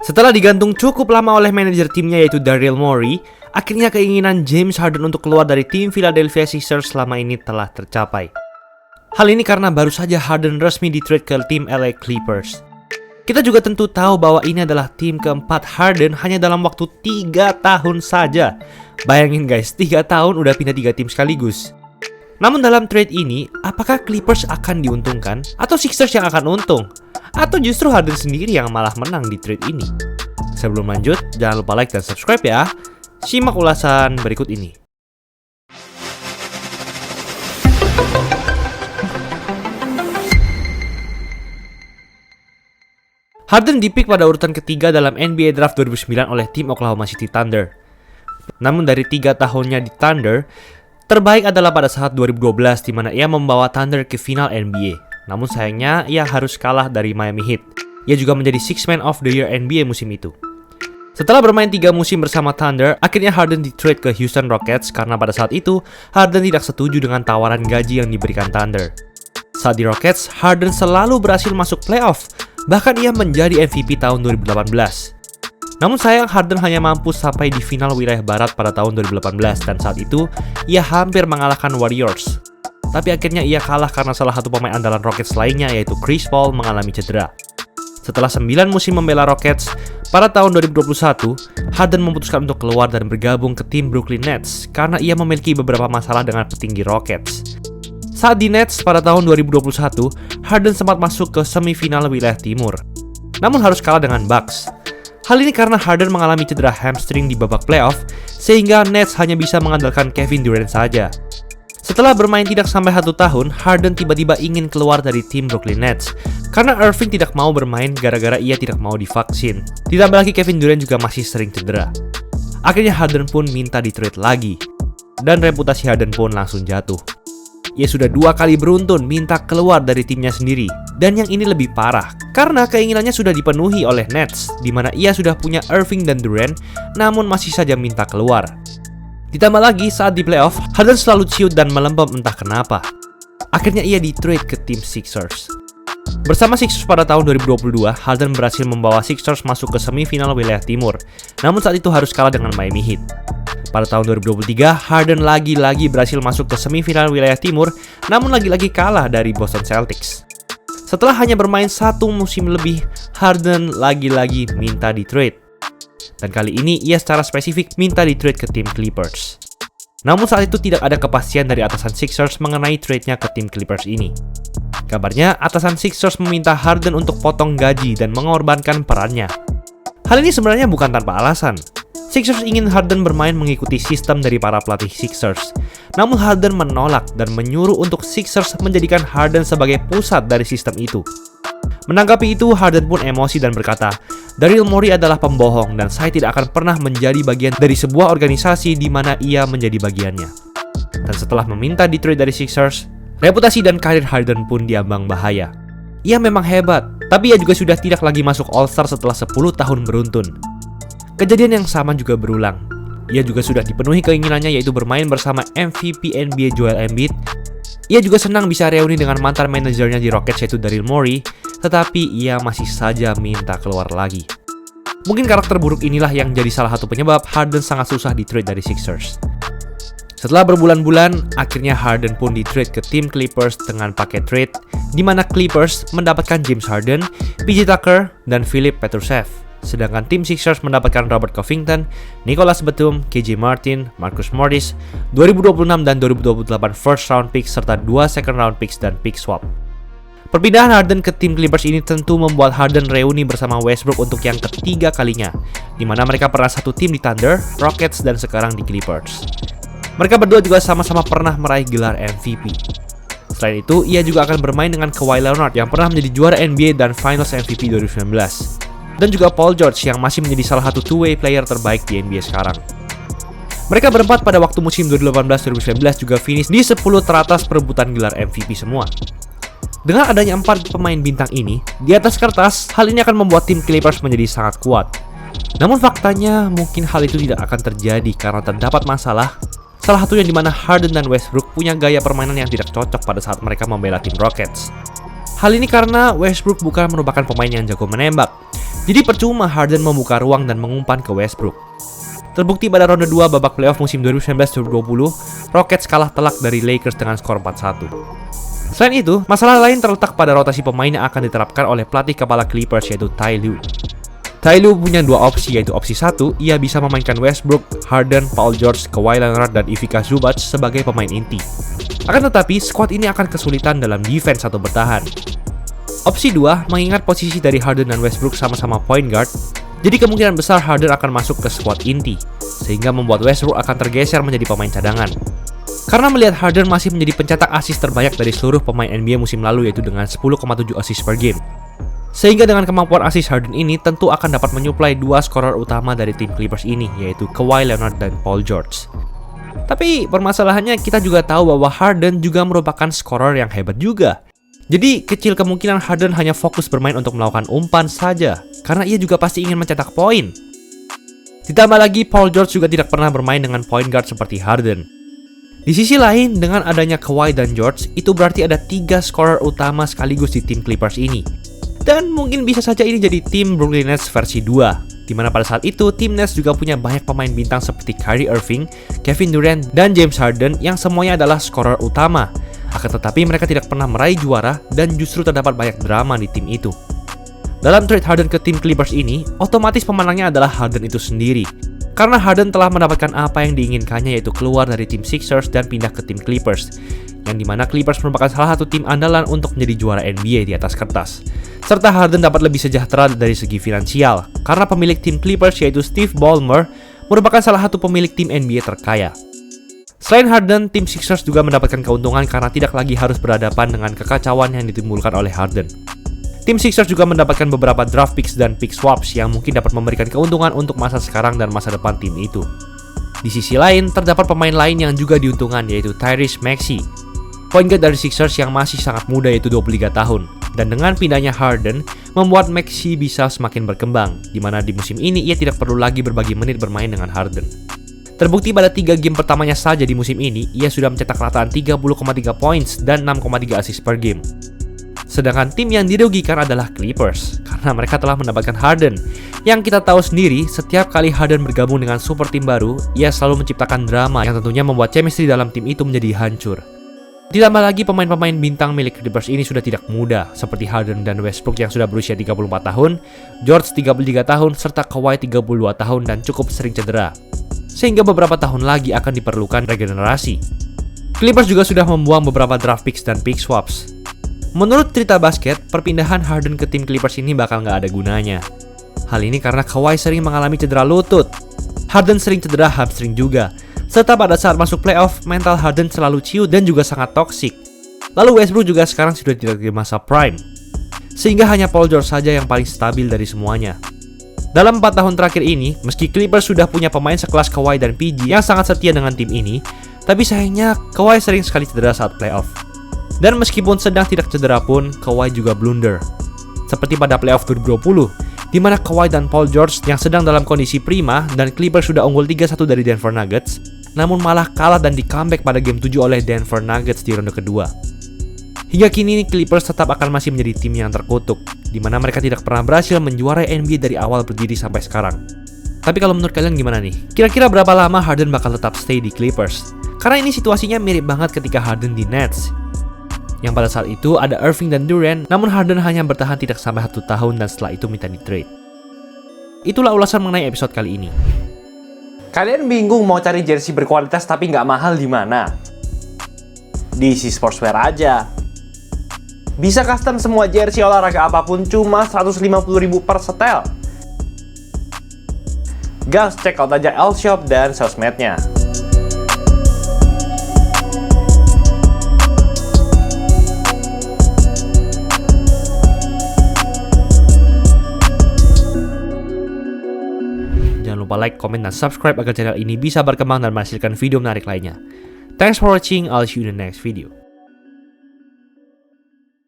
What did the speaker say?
Setelah digantung cukup lama oleh manajer timnya yaitu Daryl Morey, akhirnya keinginan James Harden untuk keluar dari tim Philadelphia Sixers selama ini telah tercapai. Hal ini karena baru saja Harden resmi di-trade ke tim LA Clippers. Kita juga tentu tahu bahwa ini adalah tim keempat Harden hanya dalam waktu 3 tahun saja. Bayangin guys, 3 tahun udah pindah 3 tim sekaligus. Namun dalam trade ini, apakah Clippers akan diuntungkan? Atau Sixers yang akan untung? Atau justru Harden sendiri yang malah menang di trade ini? Sebelum lanjut, jangan lupa like dan subscribe ya. Simak ulasan berikut ini. Harden dipik pada urutan ketiga dalam NBA Draft 2009 oleh tim Oklahoma City Thunder. Namun dari 3 tahunnya di Thunder, terbaik adalah pada saat 2012 di mana ia membawa Thunder ke final NBA. Namun sayangnya ia harus kalah dari Miami Heat. Ia juga menjadi Sixth Man of the Year NBA musim itu. Setelah bermain 3 musim bersama Thunder, akhirnya Harden di-trade ke Houston Rockets karena pada saat itu Harden tidak setuju dengan tawaran gaji yang diberikan Thunder. Saat di Rockets, Harden selalu berhasil masuk playoff. Bahkan ia menjadi MVP tahun 2018. Namun sayang Harden hanya mampu sampai di final wilayah barat pada tahun 2018 dan saat itu ia hampir mengalahkan Warriors. Tapi akhirnya ia kalah karena salah satu pemain andalan Rockets lainnya yaitu Chris Paul mengalami cedera. Setelah 9 musim membela Rockets, pada tahun 2021, Harden memutuskan untuk keluar dan bergabung ke tim Brooklyn Nets karena ia memiliki beberapa masalah dengan petinggi Rockets. Saat di Nets pada tahun 2021, Harden sempat masuk ke semifinal wilayah timur. Namun harus kalah dengan Bucks. Hal ini karena Harden mengalami cedera hamstring di babak playoff, sehingga Nets hanya bisa mengandalkan Kevin Durant saja. Setelah bermain tidak sampai 1 tahun, Harden tiba-tiba ingin keluar dari tim Brooklyn Nets karena Irving tidak mau bermain gara-gara ia tidak mau divaksin. Ditambah lagi Kevin Durant juga masih sering cedera. Akhirnya Harden pun minta di-trade lagi. Dan reputasi Harden pun langsung jatuh. Ia sudah 2 kali beruntun minta keluar dari timnya sendiri. Dan yang ini lebih parah, karena keinginannya sudah dipenuhi oleh Nets, di mana ia sudah punya Irving dan Durant, namun masih saja minta keluar. Ditambah lagi saat di playoff, Harden selalu ciut dan melempem entah kenapa. Akhirnya ia di-trade ke tim Sixers. Bersama Sixers pada tahun 2022, Harden berhasil membawa Sixers masuk ke semifinal wilayah timur, namun saat itu harus kalah dengan Miami Heat. Pada tahun 2023, Harden lagi-lagi berhasil masuk ke semifinal wilayah timur, namun lagi-lagi kalah dari Boston Celtics. Setelah hanya bermain 1 musim lebih, Harden lagi-lagi minta di-trade. Dan kali ini ia secara spesifik minta di-trade ke tim Clippers. Namun saat itu tidak ada kepastian dari atasan Sixers mengenai trade-nya ke tim Clippers ini. Kabarnya atasan Sixers meminta Harden untuk potong gaji dan mengorbankan perannya. Hal ini sebenarnya bukan tanpa alasan. Sixers ingin Harden bermain mengikuti sistem dari para pelatih Sixers. Namun Harden menolak dan menyuruh untuk Sixers menjadikan Harden sebagai pusat dari sistem itu. Menanggapi itu, Harden pun emosi dan berkata, Daryl Morey adalah pembohong dan saya tidak akan pernah menjadi bagian dari sebuah organisasi di mana ia menjadi bagiannya. Dan setelah meminta di-trade dari Sixers, reputasi dan karir Harden pun diambang bahaya. Ia memang hebat, tapi ia juga sudah tidak lagi masuk All-Star setelah 10 tahun beruntun. Kejadian yang sama juga berulang. Ia juga sudah dipenuhi keinginannya yaitu bermain bersama MVP NBA Joel Embiid. Ia juga senang bisa reuni dengan mantan manajernya di Rockets yaitu Daryl Morey, tetapi ia masih saja minta keluar lagi. Mungkin karakter buruk inilah yang jadi salah satu penyebab Harden sangat susah di-trade dari Sixers. Setelah berbulan-bulan, akhirnya Harden pun di-trade ke tim Clippers dengan paket trade, di mana Clippers mendapatkan James Harden, PJ Tucker, dan Filip Petrusev. Sedangkan tim Sixers mendapatkan Robert Covington, Nicholas Batum, KJ Martin, Marcus Morris, 2026 dan 2028 first round picks serta 2 second round picks dan pick swap. Perpindahan Harden ke tim Clippers ini tentu membuat Harden reuni bersama Westbrook untuk yang ketiga kalinya, di mana mereka pernah satu tim di Thunder, Rockets, dan sekarang di Clippers. Mereka berdua juga sama-sama pernah meraih gelar MVP. Selain itu, ia juga akan bermain dengan Kawhi Leonard yang pernah menjadi juara NBA dan Finals MVP 2019. Dan juga Paul George yang masih menjadi salah satu two-way player terbaik di NBA sekarang. Mereka berempat pada waktu musim 2018-2019 juga finish di 10 teratas perebutan gelar MVP semua. Dengan adanya 4 pemain bintang ini, di atas kertas, hal ini akan membuat tim Clippers menjadi sangat kuat. Namun faktanya, mungkin hal itu tidak akan terjadi karena terdapat masalah. Salah satunya di mana Harden dan Westbrook punya gaya permainan yang tidak cocok pada saat mereka membela tim Rockets. Hal ini karena Westbrook bukan merupakan pemain yang jago menembak. Jadi percuma Harden membuka ruang dan mengumpan ke Westbrook. Terbukti pada ronde 2 babak playoff musim 2019-2020, Rockets kalah telak dari Lakers dengan skor 4-1. Selain itu, masalah lain terletak pada rotasi pemain yang akan diterapkan oleh pelatih kepala Clippers yaitu Ty Lue. Ty Lue punya dua opsi, yaitu opsi 1, ia bisa memainkan Westbrook, Harden, Paul George, Kawhi Leonard, dan Ivica Zubac sebagai pemain inti. Akan tetapi, skuad ini akan kesulitan dalam defense atau bertahan. Opsi 2, mengingat posisi dari Harden dan Westbrook sama-sama point guard, jadi kemungkinan besar Harden akan masuk ke skuad inti, sehingga membuat Westbrook akan tergeser menjadi pemain cadangan. Karena melihat Harden masih menjadi pencetak assist terbanyak dari seluruh pemain NBA musim lalu, yaitu dengan 10,7 assist per game. Sehingga dengan kemampuan assist Harden ini tentu akan dapat menyuplai dua scorer utama dari tim Clippers ini, yaitu Kawhi Leonard dan Paul George. Tapi permasalahannya kita juga tahu bahwa Harden juga merupakan scorer yang hebat juga. Jadi kecil kemungkinan Harden hanya fokus bermain untuk melakukan umpan saja, karena ia juga pasti ingin mencetak poin. Ditambah lagi Paul George juga tidak pernah bermain dengan point guard seperti Harden. Di sisi lain, dengan adanya Kawhi dan George, itu berarti ada 3 scorer utama sekaligus di tim Clippers ini. Dan mungkin bisa saja ini jadi tim Brooklyn Nets versi 2, dimana pada saat itu tim Nets juga punya banyak pemain bintang seperti Kyrie Irving, Kevin Durant, dan James Harden yang semuanya adalah scorer utama. Akan tetapi mereka tidak pernah meraih juara dan justru terdapat banyak drama di tim itu. Dalam trade Harden ke tim Clippers ini, otomatis pemenangnya adalah Harden itu sendiri. Karena Harden telah mendapatkan apa yang diinginkannya, yaitu keluar dari tim Sixers dan pindah ke tim Clippers, yang dimana Clippers merupakan salah satu tim andalan untuk menjadi juara NBA di atas kertas. Serta Harden dapat lebih sejahtera dari segi finansial, karena pemilik tim Clippers yaitu Steve Ballmer merupakan salah satu pemilik tim NBA terkaya. Selain Harden, tim Sixers juga mendapatkan keuntungan karena tidak lagi harus berhadapan dengan kekacauan yang ditimbulkan oleh Harden. Tim Sixers juga mendapatkan beberapa draft picks dan pick swaps yang mungkin dapat memberikan keuntungan untuk masa sekarang dan masa depan tim itu. Di sisi lain, terdapat pemain lain yang juga diuntungkan, yaitu Tyrese Maxey, point guard dari Sixers yang masih sangat muda yaitu 23 tahun. Dan dengan pindahnya Harden, membuat Maxey bisa semakin berkembang, di mana di musim ini ia tidak perlu lagi berbagi menit bermain dengan Harden. Terbukti pada 3 game pertamanya saja di musim ini, ia sudah mencetak rataan 30,3 points dan 6,3 assist per game. Sedangkan tim yang dirugikan adalah Clippers, karena mereka telah mendapatkan Harden. Yang kita tahu sendiri, setiap kali Harden bergabung dengan super tim baru, ia selalu menciptakan drama yang tentunya membuat chemistry dalam tim itu menjadi hancur. Ditambah lagi pemain-pemain bintang milik Clippers ini sudah tidak muda, seperti Harden dan Westbrook yang sudah berusia 34 tahun, George 33 tahun, serta Kawhi 32 tahun dan cukup sering cedera. Sehingga beberapa tahun lagi akan diperlukan regenerasi. Clippers juga sudah membuang beberapa draft picks dan pick swaps. Menurut cerita basket, perpindahan Harden ke tim Clippers ini bakal nggak ada gunanya. Hal ini karena Kawhi sering mengalami cedera lutut. Harden sering cedera hamstring juga. Serta pada saat masuk playoff, mental Harden selalu ciut dan juga sangat toksik. Lalu Westbrook juga sekarang sudah tidak di masa prime. Sehingga hanya Paul George saja yang paling stabil dari semuanya. Dalam 4 tahun terakhir ini, meski Clippers sudah punya pemain sekelas Kawhi dan PG yang sangat setia dengan tim ini, tapi sayangnya Kawhi sering sekali cedera saat playoff. Dan meskipun sedang tidak cedera pun, Kawhi juga blunder. Seperti pada playoff 2020, di mana Kawhi dan Paul George yang sedang dalam kondisi prima dan Clippers sudah unggul 3-1 dari Denver Nuggets, namun malah kalah dan di comeback pada game 7 oleh Denver Nuggets di ronde kedua. Hingga kini Clippers tetap akan masih menjadi tim yang terkutuk, di mana mereka tidak pernah berhasil menjuarai NBA dari awal berdiri sampai sekarang. Tapi kalau menurut kalian gimana nih? Kira-kira berapa lama Harden bakal tetap stay di Clippers? Karena ini situasinya mirip banget ketika Harden di Nets, yang pada saat itu ada Irving dan Durant, namun Harden hanya bertahan tidak sampai 1 tahun dan setelah itu minta di trade. Itulah ulasan mengenai episode kali ini. Kalian bingung mau cari jersey berkualitas tapi nggak mahal di mana? Di DC Sportswear aja. Bisa custom semua jersey olahraga apapun cuma 150.000 per setel. Gas, check out aja L-Shop dan sosmednya. Jangan lupa like, comment, dan subscribe agar channel ini bisa berkembang dan menghasilkan video menarik lainnya. Thanks for watching, I'll see you in the next video.